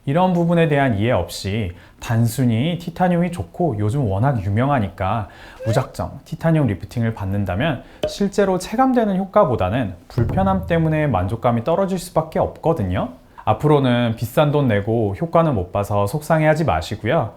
이런 부분에 대한 이해 없이 단순히 티타늄이 좋고 요즘 워낙 유명하니까 무작정 티타늄 리프팅을 받는다면 실제로 체감되는 효과보다는 불편함 때문에 만족감이 떨어질 수밖에 없거든요. 앞으로는 비싼 돈 내고 효과는 못 봐서 속상해하지 마시고요.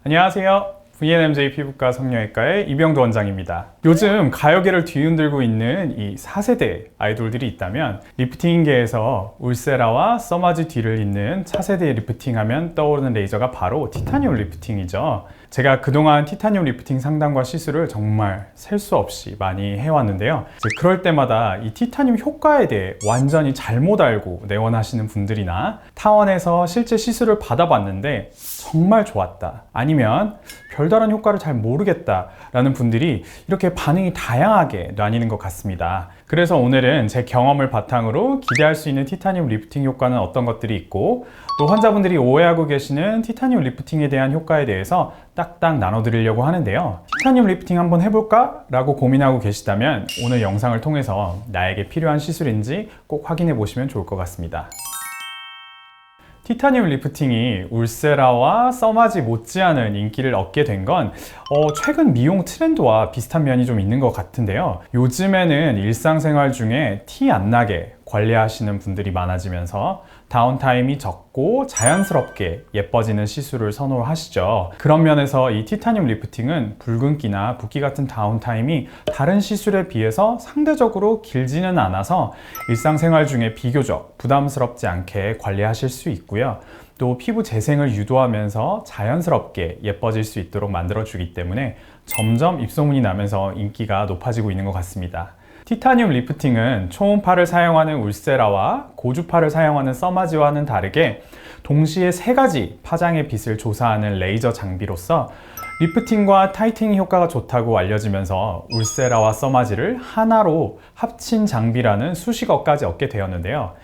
안녕하세요. VNMJ 피부과 성형외과의 이병도 원장입니다. 요즘 가요계를 뒤흔들고 있는 이 4세대 아이돌들이 있다면 리프팅계에서 울세라와 써마지 뒤를 잇는 차세대 리프팅 하면 떠오르는 레이저가 바로 티타늄 리프팅이죠. 제가 그동안 티타늄 리프팅 상담과 시술을 정말 셀 수 없이 많이 해왔는데요. 그럴 때마다 이 티타늄 효과에 대해 완전히 잘못 알고 내원하시는 분들이나 타원에서 실제 시술을 받아봤는데 정말 좋았다, 아니면 별다른 효과를 잘 모르겠다 라는 분들이 이렇게 반응이 다양하게 나뉘는 것 같습니다. 그래서 오늘은 제 경험을 바탕으로 기대할 수 있는 티타늄 리프팅 효과는 어떤 것들이 있고, 또 환자분들이 오해하고 계시는 티타늄 리프팅에 대한 효과에 대해서 딱딱 나눠드리려고 하는데요. 티타늄 리프팅 한번 해볼까? 라고 고민하고 계시다면 오늘 영상을 통해서 나에게 필요한 시술인지 꼭 확인해 보시면 좋을 것 같습니다. 티타늄 리프팅이 울세라와 써마지 못지않은 인기를 얻게 된 건 최근 미용 트렌드와 비슷한 면이 좀 있는 것 같은데요. 요즘에는 일상생활 중에 티 안 나게 관리하시는 분들이 많아지면서 다운타임이 적고 자연스럽게 예뻐지는 시술을 선호하시죠. 그런 면에서 이 티타늄 리프팅은 붉은기나 붓기 같은 다운타임이 다른 시술에 비해서 상대적으로 길지는 않아서 일상생활 중에 비교적 부담스럽지 않게 관리하실 수 있고요. 또 피부 재생을 유도하면서 자연스럽게 예뻐질 수 있도록 만들어주기 때문에 점점 입소문이 나면서 인기가 높아지고 있는 것 같습니다. 티타늄 리프팅은 초음파를 사용하는 울세라와 고주파를 사용하는 써마지와는 다르게 동시에 3가지 파장의 빛을 조사하는 레이저 장비로서 리프팅과 타이트닝 효과가 좋다고 알려지면서 울세라와 써마지를 하나로 합친 장비라는 수식어까지 얻게 되었는데요.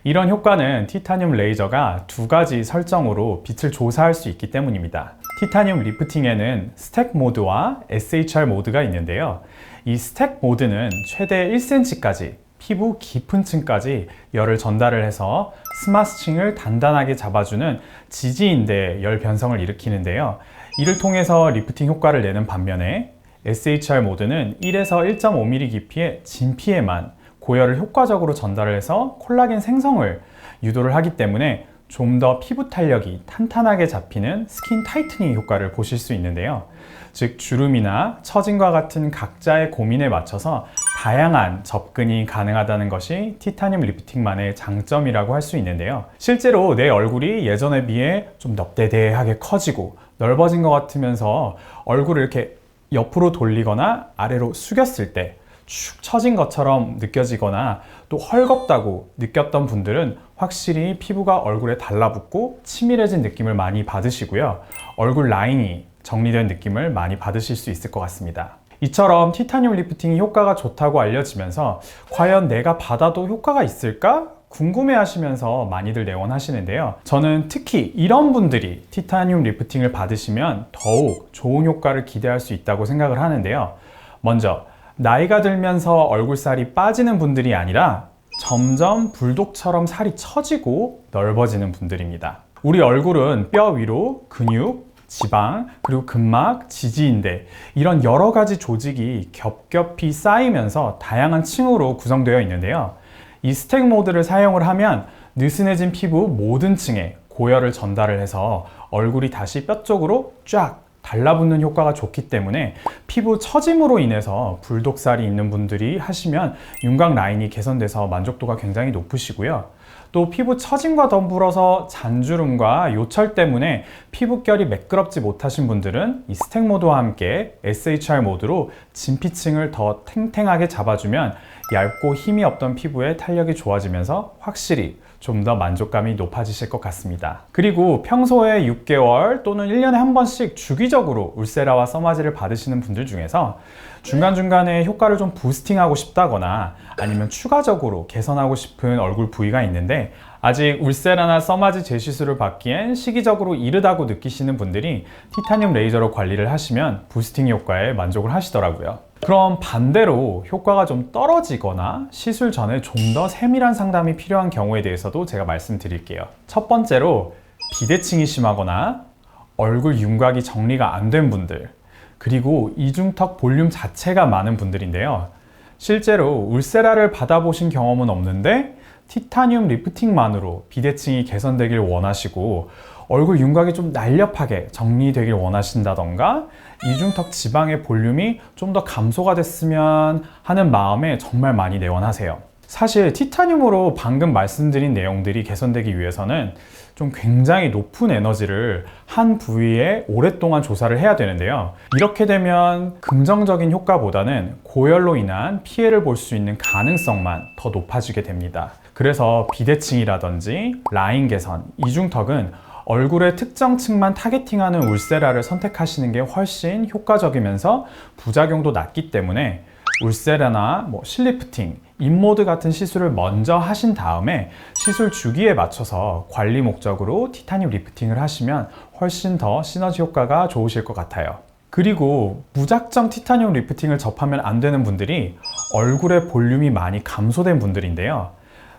이런 효과는 티타늄 레이저가 2가지 설정으로 빛을 조사할 수 있기 때문입니다. 티타늄 리프팅에는 스택 모드와 SHR 모드가 있는데요. 이 스택 모드는 최대 1cm까지 피부 깊은 층까지 열을 전달을 해서 스마스층을 단단하게 잡아주는 지지인대 열 변성을 일으키는데요. 이를 통해서 리프팅 효과를 내는 반면에 SHR 모드는 1에서 1.5mm 깊이의 진피에만 고열을 효과적으로 전달을 해서 콜라겐 생성을 유도를 하기 때문에 좀 더 피부 탄력이 탄탄하게 잡히는 스킨 타이트닝 효과를 보실 수 있는데요. 즉 주름이나 처짐과 같은 각자의 고민에 맞춰서 다양한 접근이 가능하다는 것이 티타늄 리프팅만의 장점이라고 할 수 있는데요. 실제로 내 얼굴이 예전에 비해 좀 넙대대하게 커지고 넓어진 것 같으면서 얼굴을 이렇게 옆으로 돌리거나 아래로 숙였을 때 축 처진 것처럼 느껴지거나 또 헐겁다고 느꼈던 분들은 확실히 피부가 얼굴에 달라붙고 치밀해진 느낌을 많이 받으시고요. 얼굴 라인이 정리된 느낌을 많이 받으실 수 있을 것 같습니다. 이처럼 티타늄 리프팅이 효과가 좋다고 알려지면서 과연 내가 받아도 효과가 있을까? 궁금해 하시면서 많이들 내원하시는데요. 저는 특히 이런 분들이 티타늄 리프팅을 받으시면 더욱 좋은 효과를 기대할 수 있다고 생각을 하는데요. 먼저 나이가 들면서 얼굴살이 빠지는 분들이 아니라 점점 불독처럼 살이 처지고 넓어지는 분들입니다. 우리 얼굴은 뼈 위로 근육, 지방, 그리고 근막, 지지인대 이런 여러 가지 조직이 겹겹이 쌓이면서 다양한 층으로 구성되어 있는데요. 이 스택 모드를 사용을 하면 느슨해진 피부 모든 층에 고열을 전달을 해서 얼굴이 다시 뼈 쪽으로 쫙 달라붙는 효과가 좋기 때문에 피부 처짐으로 인해서 불독살이 있는 분들이 하시면 윤곽 라인이 개선돼서 만족도가 굉장히 높으시고요. 또 피부 처짐과 더불어서 잔주름과 요철 때문에 피부결이 매끄럽지 못하신 분들은 이 스택 모드와 함께 SHR 모드로 진피층을 더 탱탱하게 잡아주면 얇고 힘이 없던 피부의 탄력이 좋아지면서 확실히 좀 더 만족감이 높아지실 것 같습니다. 그리고 평소에 6개월 또는 1년에 한 번씩 주기적으로 울세라와 써마지를 받으시는 분들 중에서 중간중간에 효과를 좀 부스팅하고 싶다거나 아니면 추가적으로 개선하고 싶은 얼굴 부위가 있는데 아직 울세라나 써마지 재시술을 받기엔 시기적으로 이르다고 느끼시는 분들이 티타늄 레이저로 관리를 하시면 부스팅 효과에 만족을 하시더라고요. 그럼 반대로 효과가 좀 떨어지거나 시술 전에 좀 더 세밀한 상담이 필요한 경우에 대해서도 제가 말씀드릴게요. 첫 번째로 비대칭이 심하거나 얼굴 윤곽이 정리가 안 된 분들, 그리고 이중턱 볼륨 자체가 많은 분들인데요. 실제로 울세라를 받아보신 경험은 없는데 티타늄 리프팅만으로 비대칭이 개선되길 원하시고 얼굴 윤곽이 좀 날렵하게 정리되길 원하신다던가 이중턱 지방의 볼륨이 좀 더 감소가 됐으면 하는 마음에 정말 많이 내원하세요. 사실 티타늄으로 방금 말씀드린 내용들이 개선되기 위해서는 좀 굉장히 높은 에너지를 한 부위에 오랫동안 조사를 해야 되는데요. 이렇게 되면 긍정적인 효과보다는 고열로 인한 피해를 볼 수 있는 가능성만 더 높아지게 됩니다. 그래서 비대칭이라든지 라인 개선, 이중턱은 얼굴의 특정 층만 타겟팅하는 울세라를 선택하시는 게 훨씬 효과적이면서 부작용도 낮기 때문에 울세라나 실리프팅, 인모드 같은 시술을 먼저 하신 다음에 시술 주기에 맞춰서 관리 목적으로 티타늄 리프팅을 하시면 훨씬 더 시너지 효과가 좋으실 것 같아요. 그리고 무작정 티타늄 리프팅을 접하면 안 되는 분들이 얼굴의 볼륨이 많이 감소된 분들인데요.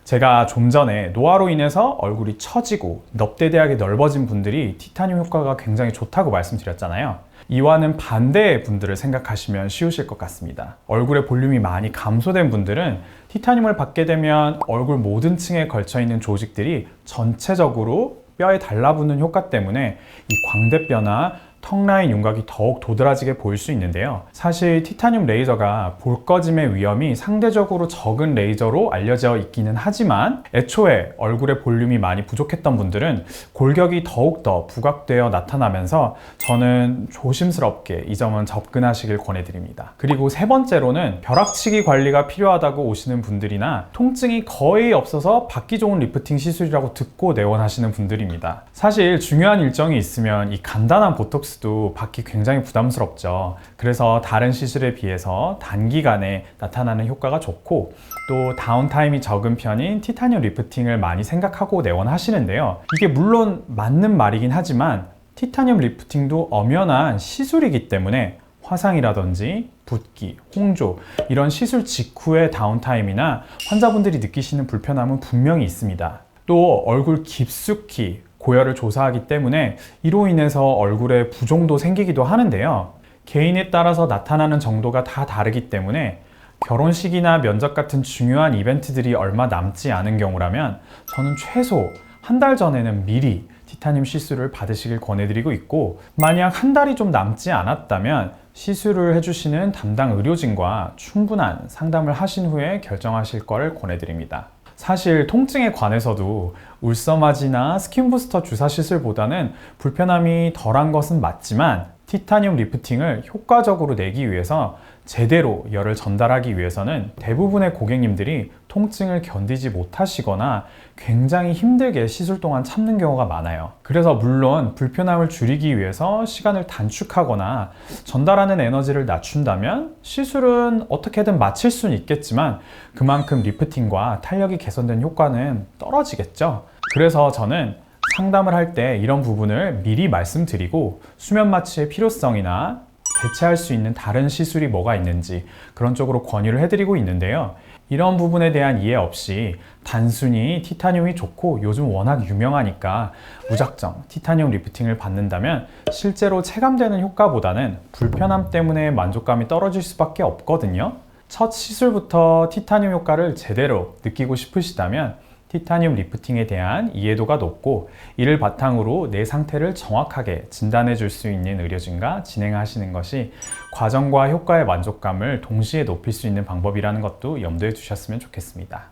제가 좀 전에 노화로 인해서 얼굴이 처지고 넙대대하게 넓어진 분들이 티타늄 효과가 굉장히 좋다고 말씀드렸잖아요. 이와는 반대의 분들을 생각하시면 쉬우실 것 같습니다. 얼굴의 볼륨이 많이 감소된 분들은 티타늄을 받게 되면 얼굴 모든 층에 걸쳐 있는 조직들이 전체적으로 뼈에 달라붙는 효과 때문에 이 광대뼈나 턱 라인 윤곽이 더욱 도드라지게 보일 수 있는데요. 사실 티타늄 레이저가 볼 꺼짐의 위험이 상대적으로 적은 레이저로 알려져 있기는 하지만 애초에 얼굴의 볼륨이 많이 부족했던 분들은 골격이 더욱더 부각되어 나타나면서 저는 조심스럽게 이 점은 접근하시길 권해드립니다. 그리고 세 번째로는 벼락치기 관리가 필요하다고 오시는 분들이나 통증이 거의 없어서 받기 좋은 리프팅 시술이라고 듣고 내원하시는 분들입니다. 사실 중요한 일정이 있으면 이 간단한 보톡스 도 받기 굉장히 부담스럽죠. 그래서 다른 시술에 비해서 단기간에 나타나는 효과가 좋고 또 다운타임이 적은 편인 티타늄 리프팅을 많이 생각하고 내원하시는데요. 이게 물론 맞는 말이긴 하지만 티타늄 리프팅도 엄연한 시술이기 때문에 화상이라든지 붓기, 홍조 이런 시술 직후의 다운타임이나 환자분들이 느끼시는 불편함은 분명히 있습니다. 또 얼굴 깊숙이 고열을 조사하기 때문에 이로 인해서 얼굴에 부종도 생기기도 하는데요. 개인에 따라서 나타나는 정도가 다 다르기 때문에 결혼식이나 면접 같은 중요한 이벤트들이 얼마 남지 않은 경우라면 저는 최소 한 달 전에는 미리 티타늄 시술을 받으시길 권해드리고 있고, 만약 한 달이 좀 남지 않았다면 시술을 해주시는 담당 의료진과 충분한 상담을 하신 후에 결정하실 것을 권해드립니다. 사실 통증에 관해서도 울서마지나 스킨부스터 주사 시술보다는 불편함이 덜한 것은 맞지만 티타늄 리프팅을 효과적으로 내기 위해서 제대로 열을 전달하기 위해서는 대부분의 고객님들이 통증을 견디지 못하시거나 굉장히 힘들게 시술 동안 참는 경우가 많아요. 그래서 물론 불편함을 줄이기 위해서 시간을 단축하거나 전달하는 에너지를 낮춘다면 시술은 어떻게든 마칠 수는 있겠지만 그만큼 리프팅과 탄력이 개선된 효과는 떨어지겠죠. 그래서 저는 상담을 할 때 이런 부분을 미리 말씀드리고 수면 마취의 필요성이나 대체할 수 있는 다른 시술이 뭐가 있는지 그런 쪽으로 권유를 해드리고 있는데요. 이런 부분에 대한 이해 없이 단순히 티타늄이 좋고 요즘 워낙 유명하니까 무작정 티타늄 리프팅을 받는다면 실제로 체감되는 효과보다는 불편함 때문에 만족감이 떨어질 수밖에 없거든요. 첫 시술부터 티타늄 효과를 제대로 느끼고 싶으시다면 티타늄 리프팅에 대한 이해도가 높고 이를 바탕으로 내 상태를 정확하게 진단해 줄 수 있는 의료진과 진행하시는 것이 과정과 효과의 만족감을 동시에 높일 수 있는 방법이라는 것도 염두에 두셨으면 좋겠습니다.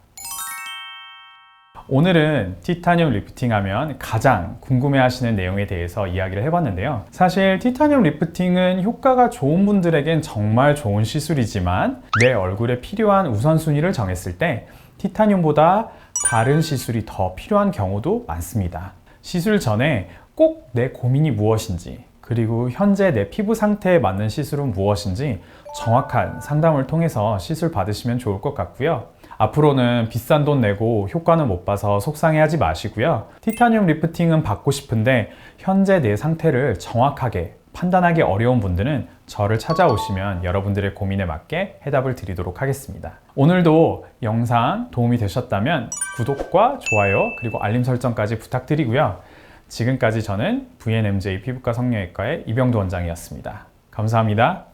오늘은 티타늄 리프팅 하면 가장 궁금해 하시는 내용에 대해서 이야기를 해봤는데요. 사실 티타늄 리프팅은 효과가 좋은 분들에겐 정말 좋은 시술이지만 내 얼굴에 필요한 우선순위를 정했을 때 티타늄보다 다른 시술이 더 필요한 경우도 많습니다. 시술 전에 꼭 내 고민이 무엇인지, 그리고 현재 내 피부 상태에 맞는 시술은 무엇인지 정확한 상담을 통해서 시술 받으시면 좋을 것 같고요. 앞으로는 비싼 돈 내고 효과는 못 봐서 속상해하지 마시고요. 티타늄 리프팅은 받고 싶은데 현재 내 상태를 정확하게 판단하기 어려운 분들은 저를 찾아오시면 여러분들의 고민에 맞게 해답을 드리도록 하겠습니다. 오늘도 영상 도움이 되셨다면 구독과 좋아요 그리고 알림 설정까지 부탁드리고요. 지금까지 저는 VNMJ 피부과 성형외과의 이병도 원장이었습니다. 감사합니다.